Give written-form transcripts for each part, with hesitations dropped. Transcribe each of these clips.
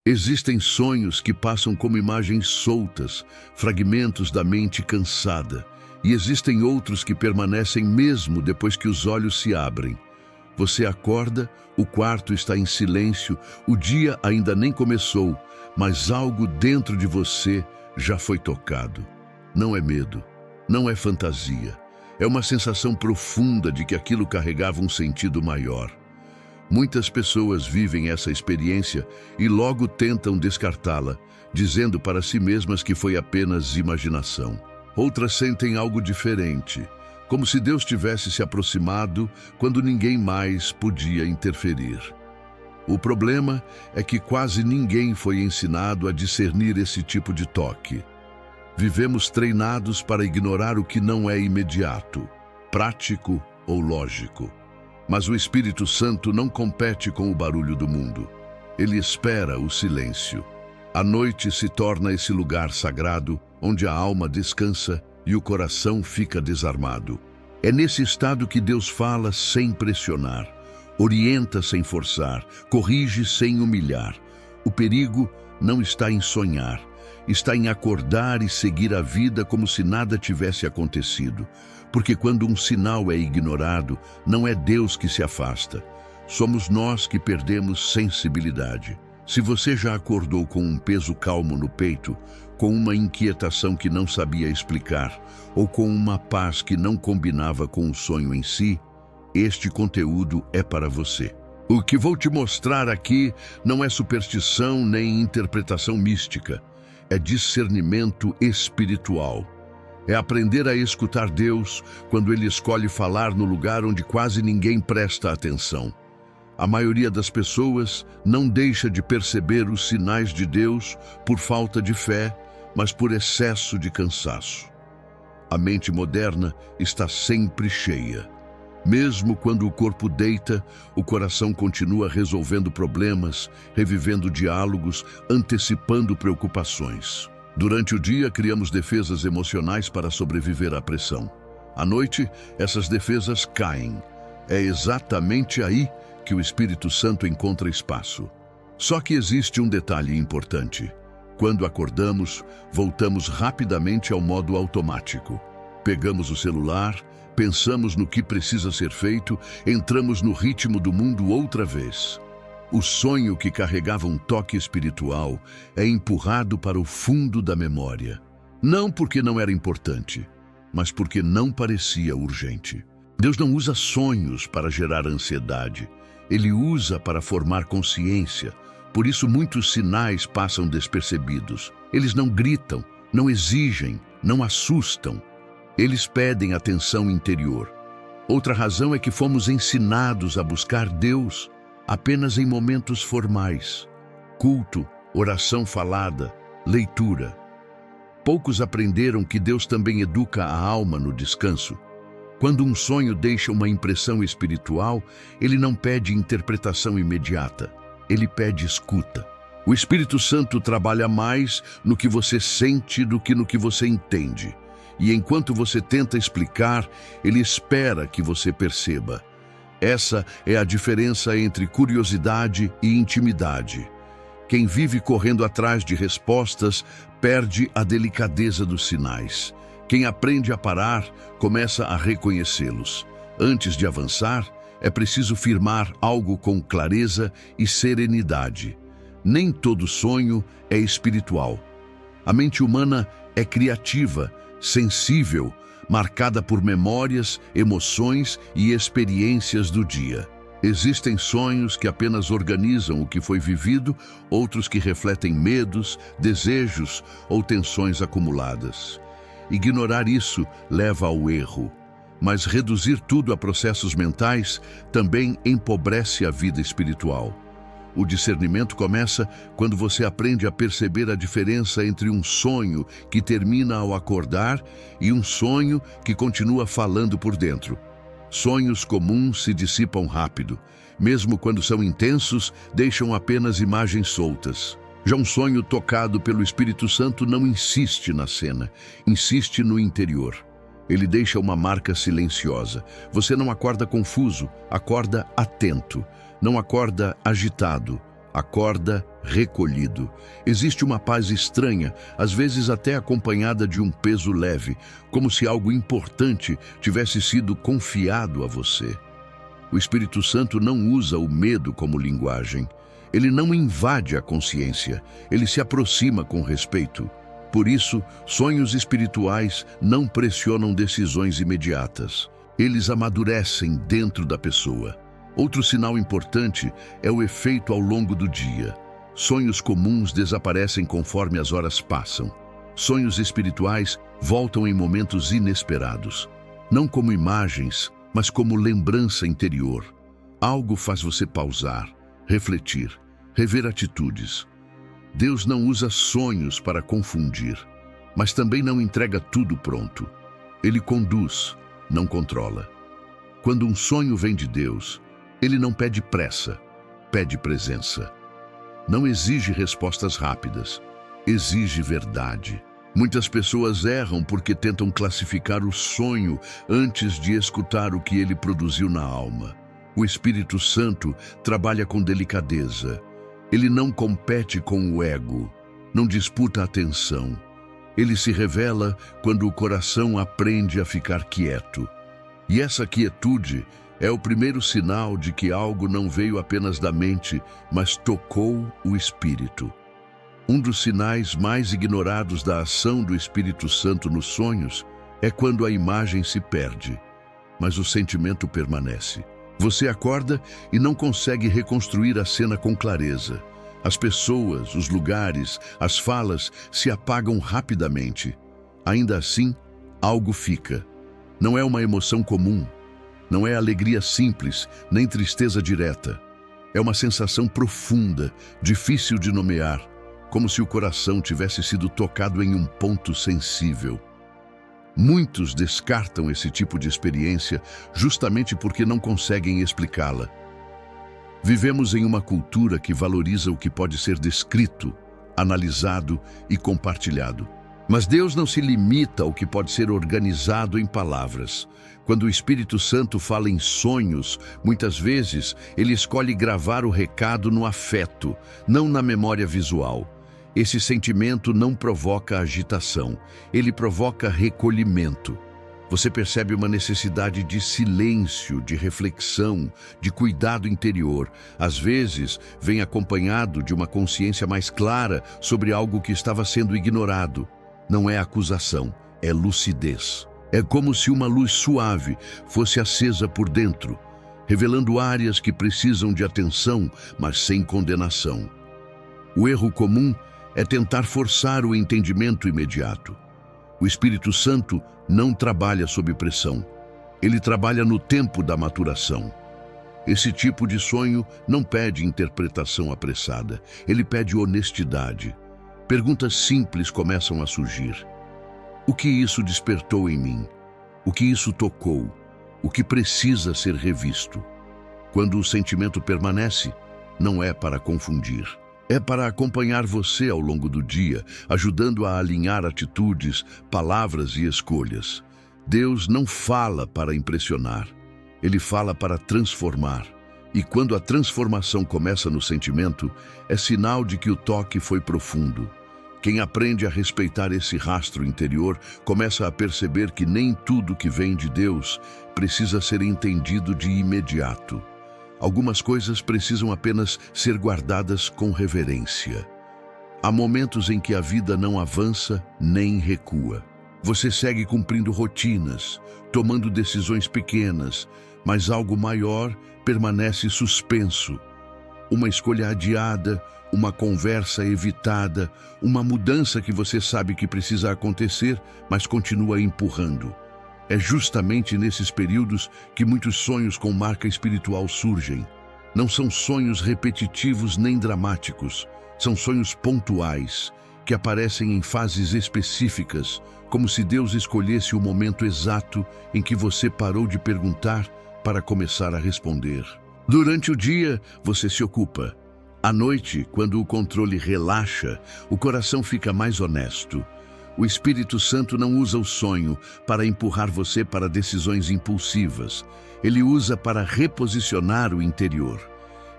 Existem sonhos que passam como imagens soltas, fragmentos da mente cansada, e existem outros que permanecem mesmo depois que os olhos se abrem. Você acorda, o quarto está em silêncio, o dia ainda nem começou, mas algo dentro de você já foi tocado. Não é medo, não é fantasia, é uma sensação profunda de que aquilo carregava um sentido maior. Muitas pessoas vivem essa experiência e logo tentam descartá-la, dizendo para si mesmas que foi apenas imaginação. Outras sentem algo diferente, como se Deus tivesse se aproximado quando ninguém mais podia interferir. O problema é que quase ninguém foi ensinado a discernir esse tipo de toque. Vivemos treinados para ignorar o que não é imediato, prático ou lógico. Mas o Espírito Santo não compete com o barulho do mundo. Ele espera o silêncio. A noite se torna esse lugar sagrado, onde a alma descansa e o coração fica desarmado. É nesse estado que Deus fala sem pressionar, orienta sem forçar, corrige sem humilhar. O perigo não está em sonhar, está em acordar e seguir a vida como se nada tivesse acontecido. Porque quando um sinal é ignorado, não é Deus que se afasta. Somos nós que perdemos sensibilidade. Se você já acordou com um peso calmo no peito, com uma inquietação que não sabia explicar, ou com uma paz que não combinava com o sonho em si, este conteúdo é para você. O que vou te mostrar aqui não é superstição nem interpretação mística, é discernimento espiritual. É aprender a escutar Deus quando Ele escolhe falar no lugar onde quase ninguém presta atenção. A maioria das pessoas não deixa de perceber os sinais de Deus por falta de fé, mas por excesso de cansaço. A mente moderna está sempre cheia. Mesmo quando o corpo deita, o coração continua resolvendo problemas, revivendo diálogos, antecipando preocupações. Durante o dia, criamos defesas emocionais para sobreviver à pressão. À noite, essas defesas caem. É exatamente aí que o Espírito Santo encontra espaço. Só que existe um detalhe importante. Quando acordamos, voltamos rapidamente ao modo automático. Pegamos o celular, pensamos no que precisa ser feito, entramos no ritmo do mundo outra vez. O sonho que carregava um toque espiritual é empurrado para o fundo da memória. Não porque não era importante, mas porque não parecia urgente. Deus não usa sonhos para gerar ansiedade. Ele usa para formar consciência. Por isso muitos sinais passam despercebidos. Eles não gritam, não exigem, não assustam. Eles pedem atenção interior. Outra razão é que fomos ensinados a buscar Deus apenas em momentos formais, culto, oração falada, leitura. Poucos aprenderam que Deus também educa a alma no descanso. Quando um sonho deixa uma impressão espiritual, ele não pede interpretação imediata, ele pede escuta. O Espírito Santo trabalha mais no que você sente do que no que você entende. E enquanto você tenta explicar, ele espera que você perceba. Essa é a diferença entre curiosidade e intimidade. Quem vive correndo atrás de respostas perde a delicadeza dos sinais. Quem aprende a parar começa a reconhecê-los. Antes de avançar, é preciso firmar algo com clareza e serenidade. Nem todo sonho é espiritual. A mente humana é criativa, sensível, marcada por memórias, emoções e experiências do dia. Existem sonhos que apenas organizam o que foi vivido, outros que refletem medos, desejos ou tensões acumuladas. Ignorar isso leva ao erro, mas reduzir tudo a processos mentais também empobrece a vida espiritual. O discernimento começa quando você aprende a perceber a diferença entre um sonho que termina ao acordar e um sonho que continua falando por dentro. Sonhos comuns se dissipam rápido. Mesmo quando são intensos, deixam apenas imagens soltas. Já um sonho tocado pelo Espírito Santo não insiste na cena, insiste no interior. Ele deixa uma marca silenciosa. Você não acorda confuso, acorda atento. Não acorda agitado, Acorda recolhido. Existe uma paz estranha, às vezes até acompanhada de um peso leve, como se algo importante tivesse sido confiado a você. O Espírito Santo não usa o medo como linguagem. Ele não invade a consciência, ele se aproxima com respeito. Por isso, sonhos espirituais não pressionam decisões imediatas. Eles amadurecem dentro da pessoa. Outro sinal importante é o efeito ao longo do dia. Sonhos comuns desaparecem conforme as horas passam. Sonhos espirituais voltam em momentos inesperados. Não como imagens, mas como lembrança interior. Algo faz você pausar, refletir, rever atitudes. Deus não usa sonhos para confundir, mas também não entrega tudo pronto. Ele conduz, não controla. Quando um sonho vem de Deus, ele não pede pressa, pede presença. Não exige respostas rápidas, exige verdade. Muitas pessoas erram porque tentam classificar o sonho antes de escutar o que ele produziu na alma. O Espírito Santo trabalha com delicadeza. Ele não compete com o ego, não disputa a atenção. Ele se revela quando o coração aprende a ficar quieto. E essa quietude é o primeiro sinal de que algo não veio apenas da mente, mas tocou o espírito. Um dos sinais mais ignorados da ação do Espírito Santo nos sonhos é quando a imagem se perde, mas o sentimento permanece. Você acorda e não consegue reconstruir a cena com clareza. As pessoas, os lugares, as falas se apagam rapidamente. Ainda assim, algo fica. Não é uma emoção comum. Não é alegria simples, nem tristeza direta. É uma sensação profunda, difícil de nomear, como se o coração tivesse sido tocado em um ponto sensível. Muitos descartam esse tipo de experiência justamente porque não conseguem explicá-la. Vivemos em uma cultura que valoriza o que pode ser descrito, analisado e compartilhado. Mas Deus não se limita ao que pode ser organizado em palavras. Quando o Espírito Santo fala em sonhos, muitas vezes ele escolhe gravar o recado no afeto, não na memória visual. Esse sentimento não provoca agitação, ele provoca recolhimento. Você percebe uma necessidade de silêncio, de reflexão, de cuidado interior. Às vezes, vem acompanhado de uma consciência mais clara sobre algo que estava sendo ignorado. Não é acusação, é lucidez. É como se uma luz suave fosse acesa por dentro, revelando áreas que precisam de atenção, mas sem condenação. O erro comum é tentar forçar o entendimento imediato. O Espírito Santo não trabalha sob pressão. Ele trabalha no tempo da maturação. Esse tipo de sonho não pede interpretação apressada. Ele pede honestidade. Perguntas simples começam a surgir. O que isso despertou em mim? O que isso tocou? O que precisa ser revisto? Quando o sentimento permanece, não é para confundir. É para acompanhar você ao longo do dia, ajudando a alinhar atitudes, palavras e escolhas. Deus não fala para impressionar. Ele fala para transformar. E quando a transformação começa no sentimento, é sinal de que o toque foi profundo. Quem aprende a respeitar esse rastro interior começa a perceber que nem tudo que vem de Deus precisa ser entendido de imediato. Algumas coisas precisam apenas ser guardadas com reverência. Há momentos em que a vida não avança nem recua. Você segue cumprindo rotinas, tomando decisões pequenas, mas algo maior permanece suspenso. Uma escolha adiada, uma conversa evitada, uma mudança que você sabe que precisa acontecer, mas continua empurrando. É justamente nesses períodos que muitos sonhos com marca espiritual surgem. Não são sonhos repetitivos nem dramáticos, são sonhos pontuais, que aparecem em fases específicas, como se Deus escolhesse o momento exato em que você parou de perguntar para começar a responder. Durante o dia, você se ocupa. À noite, quando o controle relaxa, o coração fica mais honesto. O Espírito Santo não usa o sonho para empurrar você para decisões impulsivas. Ele usa para reposicionar o interior.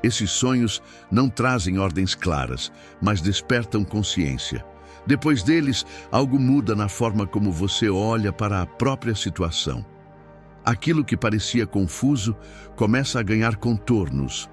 Esses sonhos não trazem ordens claras, mas despertam consciência. Depois deles, algo muda na forma como você olha para a própria situação. Aquilo que parecia confuso começa a ganhar contornos.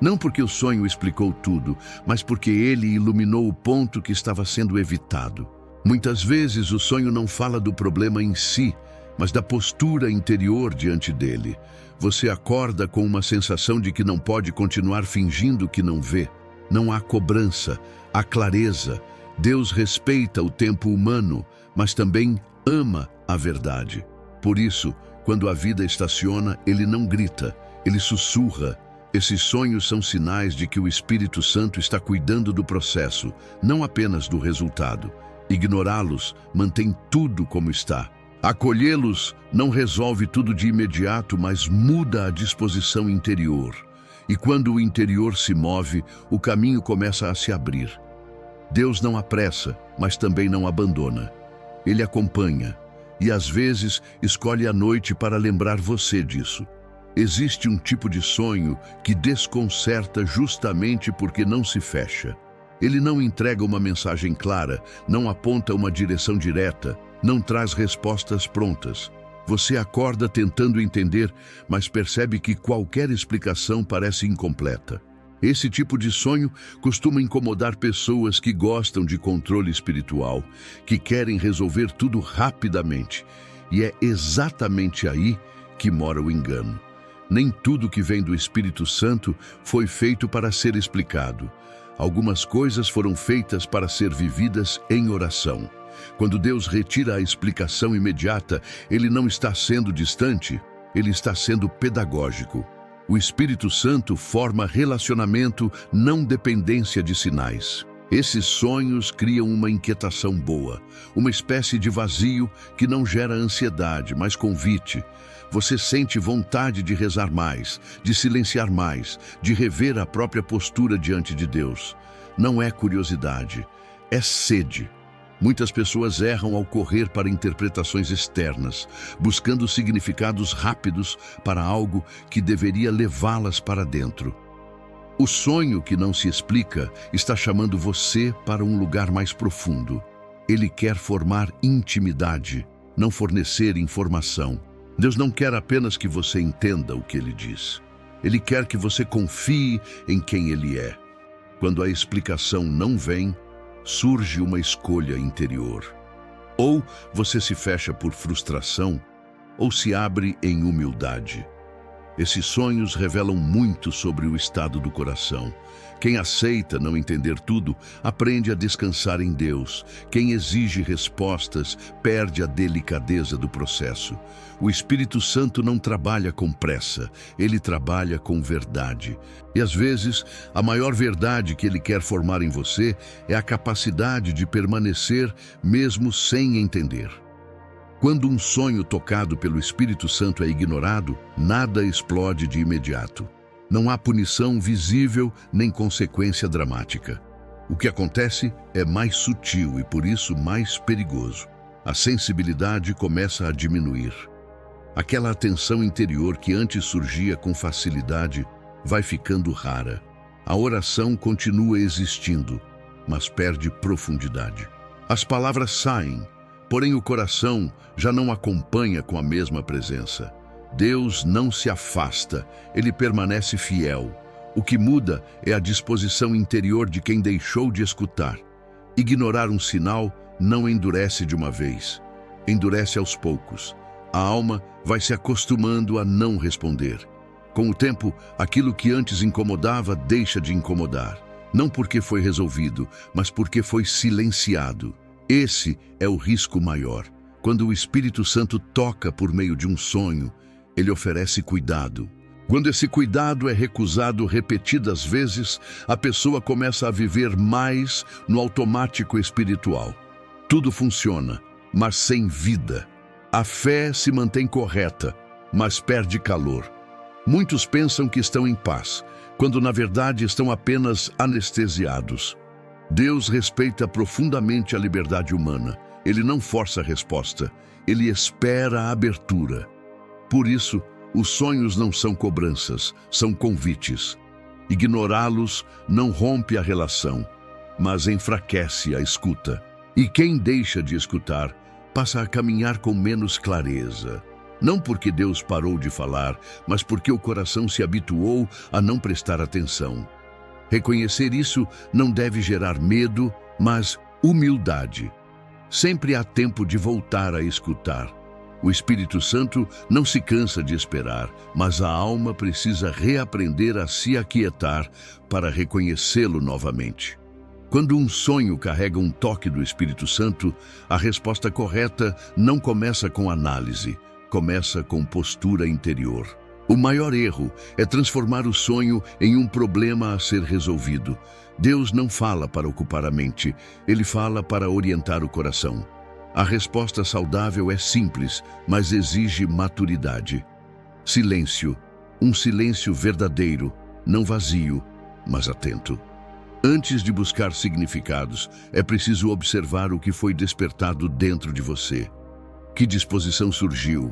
Não porque o sonho explicou tudo, mas porque ele iluminou o ponto que estava sendo evitado. Muitas vezes o sonho não fala do problema em si, mas da postura interior diante dele. Você acorda com uma sensação de que não pode continuar fingindo que não vê. Não há cobrança, há clareza. Deus respeita o tempo humano, mas também ama a verdade. Por isso, quando a vida estaciona, ele não grita, ele sussurra. Esses sonhos são sinais de que o Espírito Santo está cuidando do processo, não apenas do resultado. Ignorá-los mantém tudo como está. Acolhê-los não resolve tudo de imediato, mas muda a disposição interior. E quando o interior se move, o caminho começa a se abrir. Deus não apressa, mas também não abandona. Ele acompanha e, às vezes, escolhe a noite para lembrar você disso. Existe um tipo de sonho que desconcerta justamente porque não se fecha. Ele não entrega uma mensagem clara, não aponta uma direção direta, não traz respostas prontas. Você acorda tentando entender, mas percebe que qualquer explicação parece incompleta. Esse tipo de sonho costuma incomodar pessoas que gostam de controle espiritual, que querem resolver tudo rapidamente. E é exatamente aí que mora o engano. Nem tudo que vem do Espírito Santo foi feito para ser explicado. Algumas coisas foram feitas para ser vividas em oração. Quando Deus retira a explicação imediata, ele não está sendo distante, ele está sendo pedagógico. O Espírito Santo forma relacionamento, não dependência de sinais. Esses sonhos criam uma inquietação boa, uma espécie de vazio que não gera ansiedade, mas convite. Você sente vontade de rezar mais, de silenciar mais, de rever a própria postura diante de Deus. Não é curiosidade, é sede. Muitas pessoas erram ao correr para interpretações externas, buscando significados rápidos para algo que deveria levá-las para dentro. O sonho que não se explica está chamando você para um lugar mais profundo. Ele quer formar intimidade, não fornecer informação. Deus não quer apenas que você entenda o que Ele diz. Ele quer que você confie em quem Ele é. Quando a explicação não vem, surge uma escolha interior. Ou você se fecha por frustração, ou se abre em humildade. Esses sonhos revelam muito sobre o estado do coração. Quem aceita não entender tudo, aprende a descansar em Deus. Quem exige respostas, perde a delicadeza do processo. O Espírito Santo não trabalha com pressa, ele trabalha com verdade. E às vezes, a maior verdade que ele quer formar em você é a capacidade de permanecer mesmo sem entender. Quando um sonho tocado pelo Espírito Santo é ignorado, nada explode de imediato. Não há punição visível nem consequência dramática. O que acontece é mais sutil e, por isso, mais perigoso. A sensibilidade começa a diminuir. Aquela atenção interior que antes surgia com facilidade vai ficando rara. A oração continua existindo, mas perde profundidade. As palavras saem, porém o coração já não acompanha com a mesma presença. Deus não se afasta, ele permanece fiel. O que muda é a disposição interior de quem deixou de escutar. Ignorar um sinal não endurece de uma vez, endurece aos poucos. A alma vai se acostumando a não responder. Com o tempo, aquilo que antes incomodava deixa de incomodar. Não porque foi resolvido, mas porque foi silenciado. Esse é o risco maior. Quando o Espírito Santo toca por meio de um sonho, ele oferece cuidado. Quando esse cuidado é recusado repetidas vezes, a pessoa começa a viver mais no automático espiritual. Tudo funciona, mas sem vida. A fé se mantém correta, mas perde calor. Muitos pensam que estão em paz, quando na verdade estão apenas anestesiados. Deus respeita profundamente a liberdade humana. Ele não força a resposta, ele espera a abertura. Por isso, os sonhos não são cobranças, são convites. Ignorá-los não rompe a relação, mas enfraquece a escuta. E quem deixa de escutar passa a caminhar com menos clareza. Não porque Deus parou de falar, mas porque o coração se habituou a não prestar atenção. Reconhecer isso não deve gerar medo, mas humildade. Sempre há tempo de voltar a escutar. O Espírito Santo não se cansa de esperar, mas a alma precisa reaprender a se aquietar para reconhecê-lo novamente. Quando um sonho carrega um toque do Espírito Santo, a resposta correta não começa com análise, começa com postura interior. O maior erro é transformar o sonho em um problema a ser resolvido. Deus não fala para ocupar a mente, Ele fala para orientar o coração. A resposta saudável é simples, mas exige maturidade. Silêncio. Um silêncio verdadeiro, não vazio, mas atento. Antes de buscar significados, é preciso observar o que foi despertado dentro de você. Que disposição surgiu?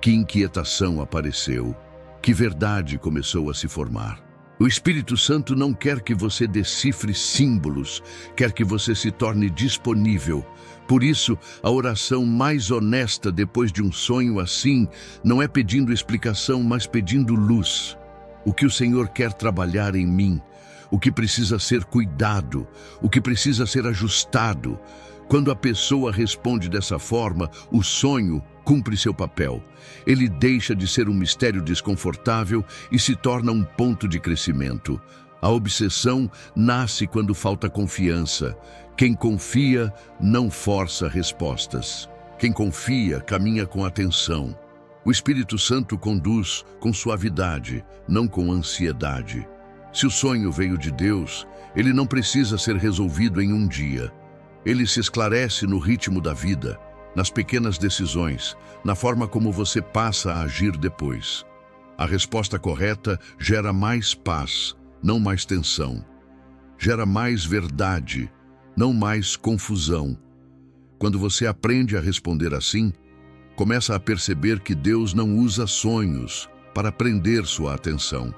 Que inquietação apareceu? Que verdade começou a se formar? O Espírito Santo não quer que você decifre símbolos, quer que você se torne disponível. Por isso, a oração mais honesta depois de um sonho assim não é pedindo explicação, mas pedindo luz. O que o Senhor quer trabalhar em mim? O que precisa ser cuidado? O que precisa ser ajustado? Quando a pessoa responde dessa forma, o sonho cumpre seu papel. Ele deixa de ser um mistério desconfortável e se torna um ponto de crescimento. A obsessão nasce quando falta confiança. Quem confia não força respostas. Quem confia caminha com atenção. O Espírito Santo conduz com suavidade, não com ansiedade. Se o sonho veio de Deus, ele não precisa ser resolvido em um dia. Ele se esclarece no ritmo da vida, nas pequenas decisões, na forma como você passa a agir depois. A resposta correta gera mais paz, não mais tensão. Gera mais verdade, não mais confusão. Quando você aprende a responder assim, começa a perceber que Deus não usa sonhos para prender sua atenção,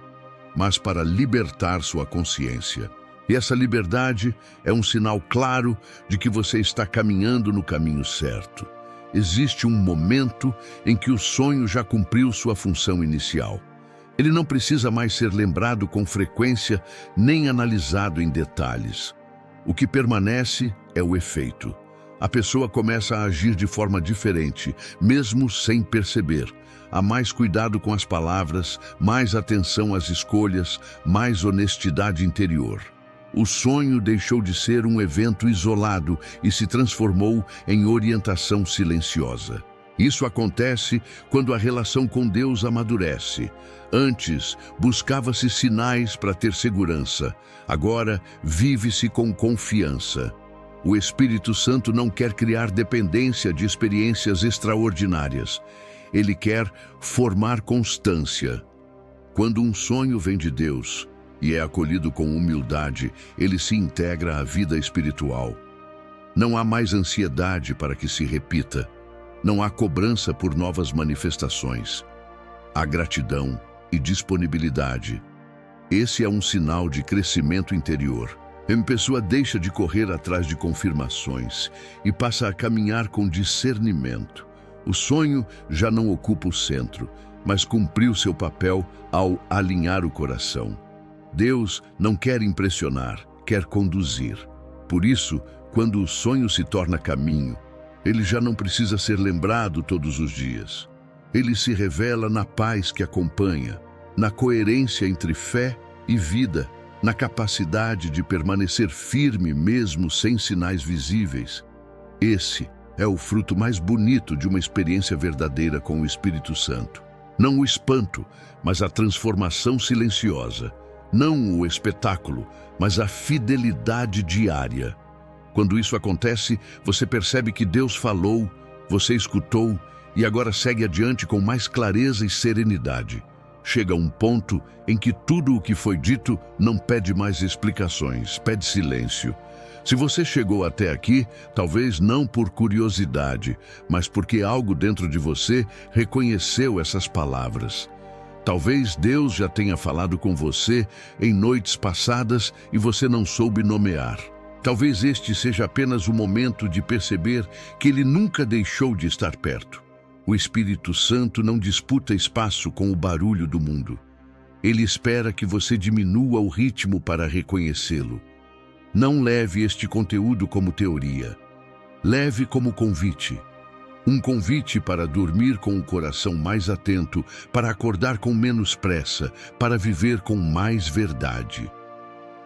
mas para libertar sua consciência. E essa liberdade é um sinal claro de que você está caminhando no caminho certo. Existe um momento em que o sonho já cumpriu sua função inicial. Ele não precisa mais ser lembrado com frequência nem analisado em detalhes. O que permanece é o efeito. A pessoa começa a agir de forma diferente, mesmo sem perceber. Há mais cuidado com as palavras, mais atenção às escolhas, mais honestidade interior. O sonho deixou de ser um evento isolado e se transformou em orientação silenciosa. Isso acontece quando a relação com Deus amadurece. Antes, buscava-se sinais para ter segurança. Agora, vive-se com confiança. O Espírito Santo não quer criar dependência de experiências extraordinárias. Ele quer formar constância. Quando um sonho vem de Deus e é acolhido com humildade, ele se integra à vida espiritual. Não há mais ansiedade para que se repita. Não há cobrança por novas manifestações. Há gratidão e disponibilidade. Esse é um sinal de crescimento interior. A pessoa deixa de correr atrás de confirmações e passa a caminhar com discernimento. O sonho já não ocupa o centro, mas cumpriu seu papel ao alinhar o coração. Deus não quer impressionar, quer conduzir. Por isso, quando o sonho se torna caminho, ele já não precisa ser lembrado todos os dias. Ele se revela na paz que acompanha, na coerência entre fé e vida, na capacidade de permanecer firme mesmo sem sinais visíveis. Esse é o fruto mais bonito de uma experiência verdadeira com o Espírito Santo. Não o espanto, mas a transformação silenciosa. Não o espetáculo, mas a fidelidade diária. Quando isso acontece, você percebe que Deus falou, você escutou e agora segue adiante com mais clareza e serenidade. Chega um ponto em que tudo o que foi dito não pede mais explicações, pede silêncio. Se você chegou até aqui, talvez não por curiosidade, mas porque algo dentro de você reconheceu essas palavras. Talvez Deus já tenha falado com você em noites passadas e você não soube nomear. Talvez este seja apenas o momento de perceber que Ele nunca deixou de estar perto. O Espírito Santo não disputa espaço com o barulho do mundo. Ele espera que você diminua o ritmo para reconhecê-lo. Não leve este conteúdo como teoria. Leve como convite. Um convite para dormir com o coração mais atento, para acordar com menos pressa, para viver com mais verdade.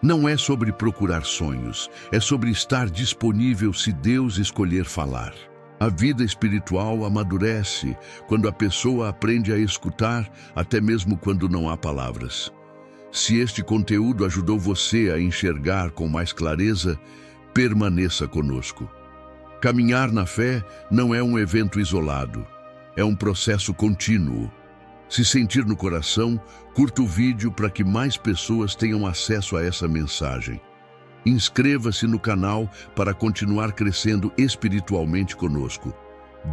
Não é sobre procurar sonhos, é sobre estar disponível se Deus escolher falar. A vida espiritual amadurece quando a pessoa aprende a escutar, até mesmo quando não há palavras. Se este conteúdo ajudou você a enxergar com mais clareza, permaneça conosco. Caminhar na fé não é um evento isolado, é um processo contínuo. Se sentir no coração, curta o vídeo para que mais pessoas tenham acesso a essa mensagem. Inscreva-se no canal para continuar crescendo espiritualmente conosco.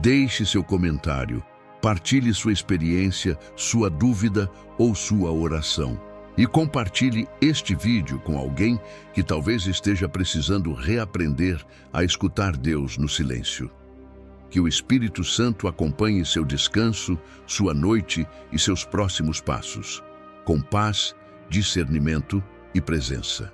Deixe seu comentário, partilhe sua experiência, sua dúvida ou sua oração. E compartilhe este vídeo com alguém que talvez esteja precisando reaprender a escutar Deus no silêncio. Que o Espírito Santo acompanhe seu descanso, sua noite e seus próximos passos, com paz, discernimento e presença.